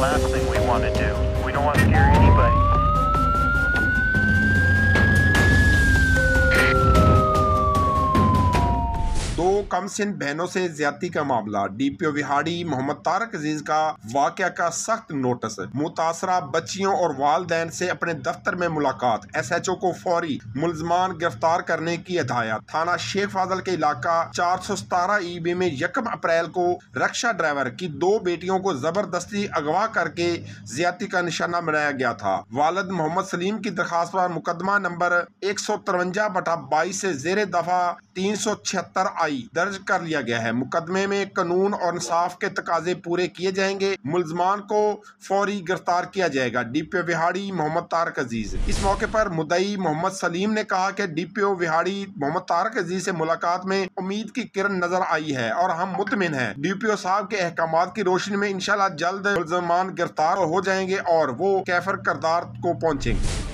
last thing we want to do. We don't want to scare anybody. दो कम सिन बहनों से ज्यादती का मामला, DPO वहॉड़ी मोहम्मद तारिक अजीज का वाकया का सख्त नोटिस। मुतासरा बच्चियों और वालिदैन से अपने दफ्तर में मुलाकात, SHO को फौरी मुलजमान गिरफ्तार करने की हिदायत। थाना शेख फाजल के इलाका 417 EB में 1 अप्रैल को रक्षा ड्राइवर की 2 बेटियों को जबरदस्ती अगवा करके ज्यादती का निशाना बनाया गया था। वालिद मोहम्मद सलीम की दरखास्त पर मुकदमा नंबर 153/22 से जेर दफा 376 दर्ज कर लिया गया है। मुकदमे में कानून और इंसाफ के तकाजे पूरे किए जाएंगे। मुलजमान को फौरी गिरफ्तार किया जाएगा। DPO वहॉड़ी मोहम्मद तारिक अजीज। इस मौके पर मुद्दई मोहम्मद सलीम ने कहा कि DPO वहॉड़ी मोहम्मद तारिक अजीज से मुलाकात में उम्मीद की किरण नजर आई है और हम मुतमिन हैं। DPO साहब के अहकामात की रोशनी में इंशाल्लाह जल्द मुलजमान गिरफ्तार हो जाएंगे और वो कैफर करदार को पहुंचेंगे।